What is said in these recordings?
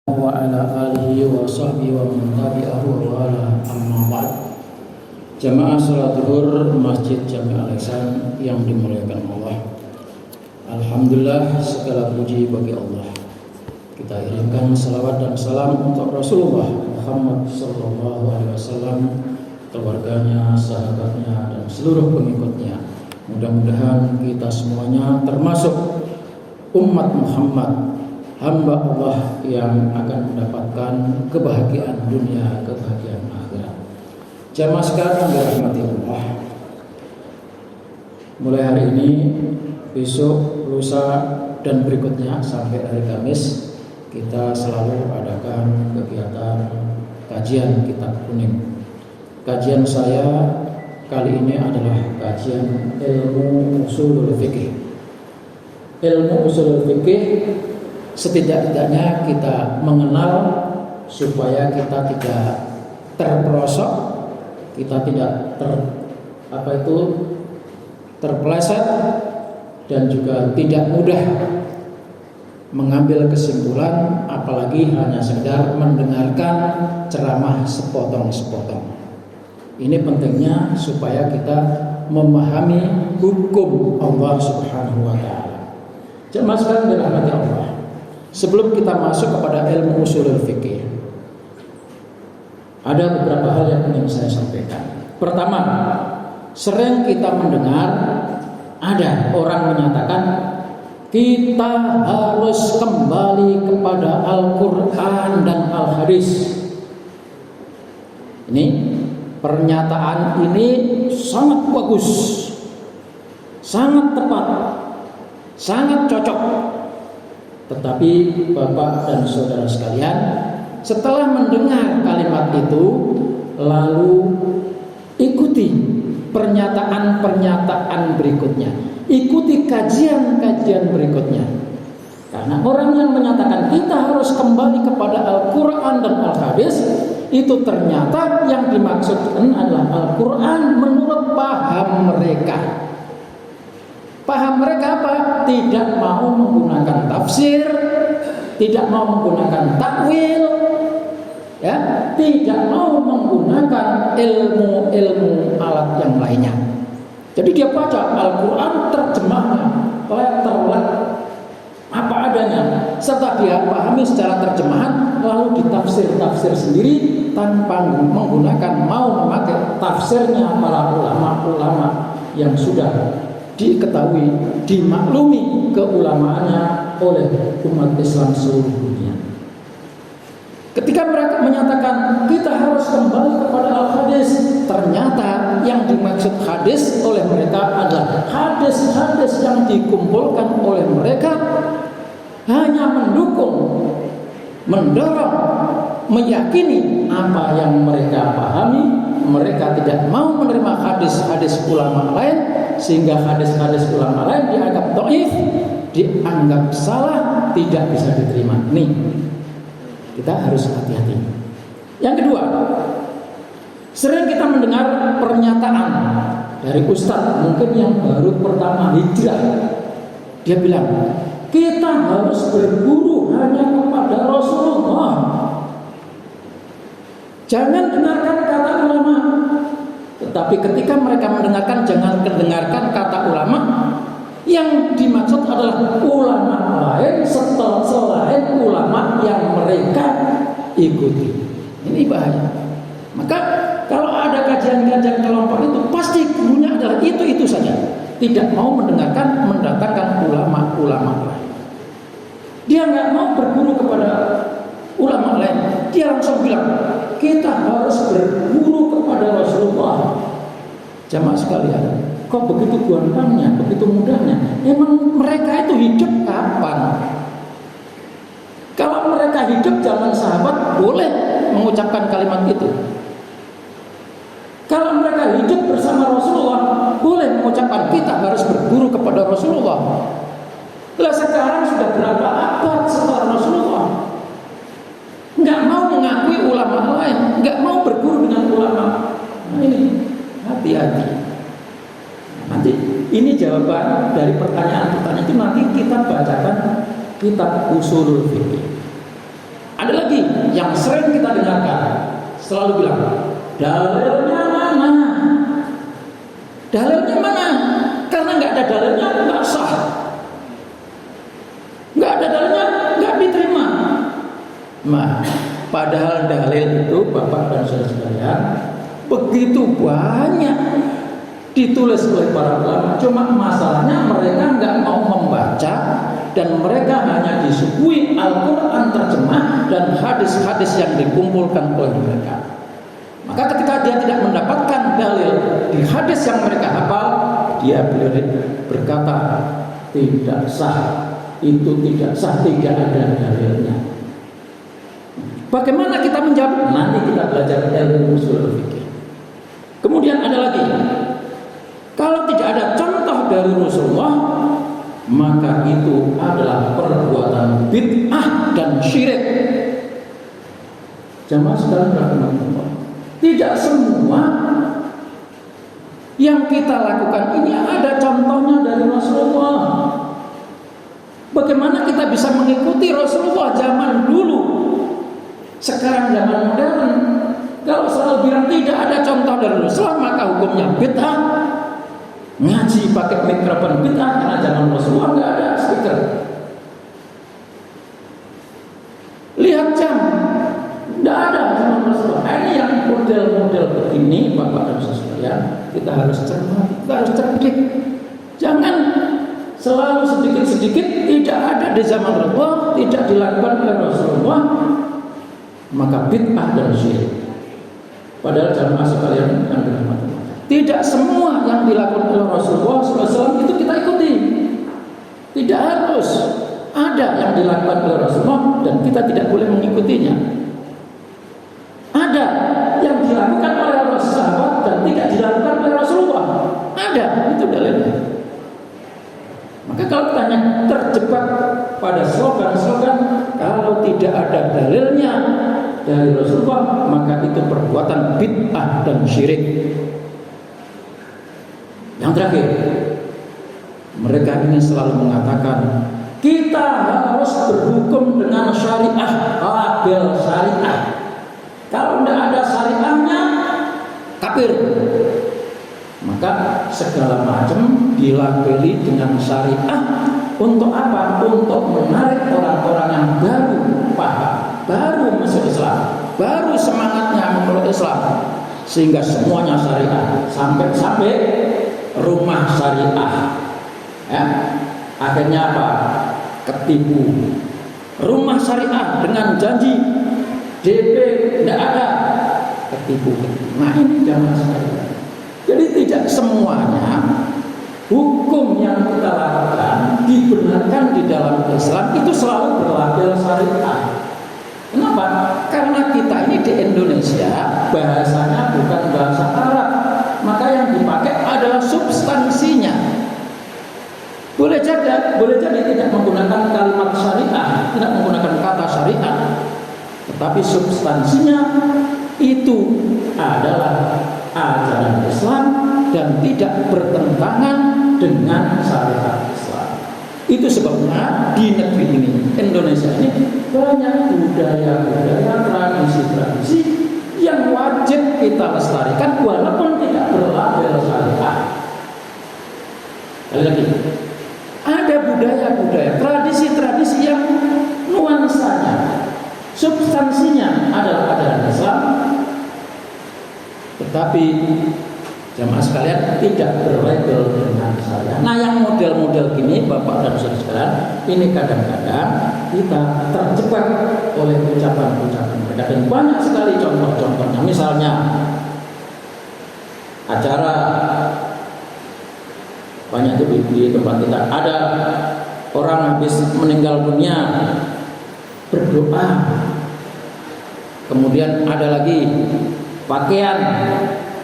wa ala alihi wa sahbihi wa man tabi'ahu wa ala amma ba'd. Jamaah salat zuhur Masjid Jami' Al-Ihsan yang dimuliakan Allah. Alhamdulillah, segala puji bagi Allah. Kita irimkan salawat dan salam untuk Rasulullah Muhammad sallallahu alaihi wasallam, keluarganya, sahabatnya dan seluruh pengikutnya. Mudah-mudahan kita semuanya termasuk umat Muhammad, hamba Allah yang akan mendapatkan kebahagiaan dunia, kebahagiaan akhirat. Jamaah sekalian dirahmati Allah, mulai hari ini, besok, lusa dan berikutnya sampai hari Kamis kita selalu adakan kegiatan kajian kitab kuning. Kajian saya kali ini adalah kajian ilmu usulul fikih. Ilmu usulul fikih setidak-tidaknya kita mengenal supaya kita tidak terperosok, kita tidak terpeleset dan juga tidak mudah mengambil kesimpulan, apalagi hanya sekedar mendengarkan ceramah sepotong-sepotong. Ini pentingnya supaya kita memahami hukum Allah Subhanahu wa taala. Jemaah sekalian dirahmati Allah, sebelum kita masuk kepada ilmu usulul fikih, ada beberapa hal yang ingin saya sampaikan. Pertama, sering kita mendengar ada orang menyatakan kita harus kembali kepada Al-Quran dan Al-Hadis. Ini pernyataan ini sangat bagus, sangat tepat, sangat cocok. Tetapi Bapak dan Saudara sekalian, setelah mendengar kalimat itu, lalu ikuti pernyataan-pernyataan berikutnya, ikuti kajian-kajian berikutnya. Karena orang yang menyatakan kita harus kembali kepada Al-Quran dan Al-Hadis, itu ternyata yang dimaksudkan adalah Al-Quran menurut paham mereka. Paham mereka apa? Tidak mau menggunakan tafsir, tidak mau menggunakan takwil, ya, tidak mau menggunakan ilmu alat yang lainnya. Jadi dia baca Al-Quran terjemahnya letterlet apa adanya, serta dia pahami secara terjemahan, lalu ditafsir sendiri tanpa mau memakai tafsirnya para ulama-ulama yang sudah diketahui, dimaklumi keulamaannya oleh umat Islam seluruh dunia. Ketika mereka menyatakan kita harus kembali kepada Al-Hadis, ternyata yang dimaksud hadis oleh mereka adalah hadis-hadis yang dikumpulkan oleh mereka hanya mendukung, mendorong, meyakini apa yang mereka pahami. Mereka tidak mau menerima hadis-hadis ulama lain, sehingga hadis-hadis ulama lain dianggap dhaif, dianggap salah, tidak bisa diterima. Nih, kita harus hati-hati. Yang kedua, sering kita mendengar pernyataan dari ustadz mungkin yang baru pertama hijrah. Dia bilang, kita harus berguru hanya kepada Rasulullah. Jangan dengarkan kata ulama. Tetapi ketika mereka mendengarkan, jangan dengarkan kata ulama. Yang dimaksud adalah ulama lain selain ulama yang mereka ikuti. Ini bahaya. Maka kalau ada kajian-kajian kelompok itu, pasti gurunya adalah itu saja. Tidak mau mendatangkan ulama-ulama lain. Dia nggak mau berguru kepada ulama lain. Dia langsung bilang, kita harus berguru kepada Rasulullah. Jamaah sekalian, kok begitu gampangnya, begitu mudahnya? Emang mereka itu hidup kapan? Kalau mereka hidup zaman sahabat, boleh mengucapkan kalimat itu. Kalau mereka hidup bersama Rasulullah, boleh mengucapkan kita harus berguru kepada Rasulullah. Lah sekarang sudah berapa abad setelah Rasulullah, nggak mau mengakui ulama lain, nggak mau berguru dengan ulama. Nah ini hati-hati. Nanti ini jawaban dari pertanyaan itu nanti kita bacakan kitab usulul fikih. Ada selalu bilang, dalilnya mana? Dalilnya mana? Karena nggak ada dalilnya nggak sah. Nggak ada dalilnya nggak diterima. Nah, padahal dalil itu Bapak dan Saudara sekalian begitu banyak ditulis oleh para ulama. Cuma masalahnya mereka nggak mau membaca dan mereka hanya disuguhi Al-Quran terjemah dan hadis-hadis yang dikumpulkan oleh mereka. Maka ketika dia tidak mendapatkan dalil di hadis yang mereka hafal, dia berkata tidak sah, itu tidak sah, tidak ada dalilnya. Bagaimana kita menjawab? Nanti kita belajar ilmu usul fikih. Kemudian ada lagi, kalau tidak ada contoh dari Rasulullah, maka itu adalah perbuatan bid'ah dan syirik. Jamaah sekalian rahimahullah, tidak semua yang kita lakukan ini ada contohnya dari Rasulullah. Bagaimana kita bisa mengikuti Rasulullah zaman dulu? Sekarang zaman modern, kalau selalu bilang tidak ada contoh dari Rasulullah, maka hukumnya bid'ah. Ngaji pakai mikrofon bid'ah, karena zaman Rasulullah nggak ada speaker. Lihat jam, nggak ada zaman Rasulullah. Ini yang model-model begini, Bapak dan Saudara sekalian, kita harus cermat, kita harus cerdik. Jangan selalu sedikit-sedikit tidak ada di zaman Rasulullah, tidak dilakukan oleh Rasulullah, maka bid'ah dan syirik. Padahal jamaah sekalian yang dirahmati Allah, tidak semua yang dilakukan oleh Rasulullah SAW itu kita ikuti. Tidak harus. Ada yang dilakukan oleh Rasulullah dan kita tidak boleh mengikutinya. Ada yang dilakukan oleh Rasulullah dan tidak dilakukan oleh Rasulullah. Ada, itu dalilnya. Maka kalau tanya terjebak pada slogan-slogan, kalau tidak ada dalilnya dari Rasulullah, maka itu perbuatan bid'ah dan syirik. Yang terakhir, mereka ini selalu mengatakan kita harus berhukum dengan syariah, label syariah. Kalau tidak ada syariahnya, kafir. Maka segala macam dilabeli dengan syariah. Untuk apa? Untuk menarik orang-orang yang baru paham, baru masuk Islam, baru semangatnya memeluk Islam, sehingga semuanya syariah, sampai rumah syariah. Ya. Akhirnya apa? Ketipu. Rumah syariah dengan janji DP tidak ada, ketipu. Nah ini jangan sekali. Jadi tidak semuanya hukum yang kita lakukan dibenarkan di dalam Islam itu selalu berlabel syariah. Kenapa? Karena kita ini di Indonesia bahasanya bukan bahasa Arab, maka yang dipakai adalah substansinya. Boleh jadi tidak menggunakan kalimat syariah, tidak menggunakan kata syariah, tetapi substansinya itu adalah ajaran Islam dan tidak bertentangan dengan syariat Islam. Itu sebabnya di negeri ini, Indonesia ini, banyak budaya-budaya, tradisi-tradisi yang wajib kita lestarikan walaupun tidak berlabel syariah. Kali lagi, ada budaya-budaya, tradisi-tradisi yang nuansanya, substansinya adalah ajaran Islam, tetapi jamaah sekalian tidak berlabel dengan syariah. Nah, yang model-model gini, Bapak dan Saudara sekalian, ini kadang-kadang kita terjebak oleh ucapan-ucapan mereka, dan banyak sekali contoh-contohnya. Misalnya acara banyak itu di tempat kita, ada orang habis meninggal dunia berdoa, kemudian ada lagi pakaian,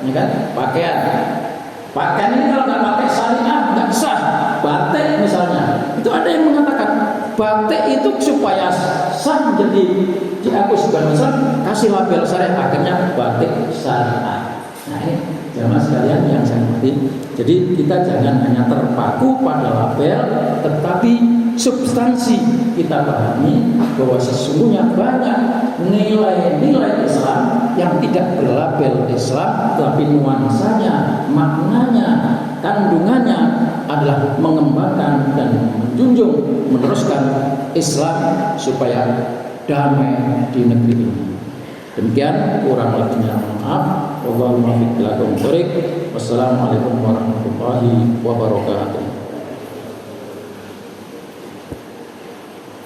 ini kan pakaian ini kalau nggak pakai syariah nggak sah. Batik misalnya, itu ada yang mengatakan batik itu supaya sah menjadi diakui sebagai Islam, kasih label syariah, akhirnya batik syariah. Nah ini jamaah sekalian yang saya hormati, jadi kita jangan hanya terpaku pada label, tetapi substansi kita pahami bahwa sesungguhnya banyak nilai-nilai Islam yang tidak berlabel Islam, tapi nuansanya, maknanya, kandungannya adalah mengembangkan dan menjunjung, meneruskan Islam supaya damai di negeri ini. Demikian, kurang lebihnya maaf. Wassalamualaikum warahmatullahi wabarakatuh.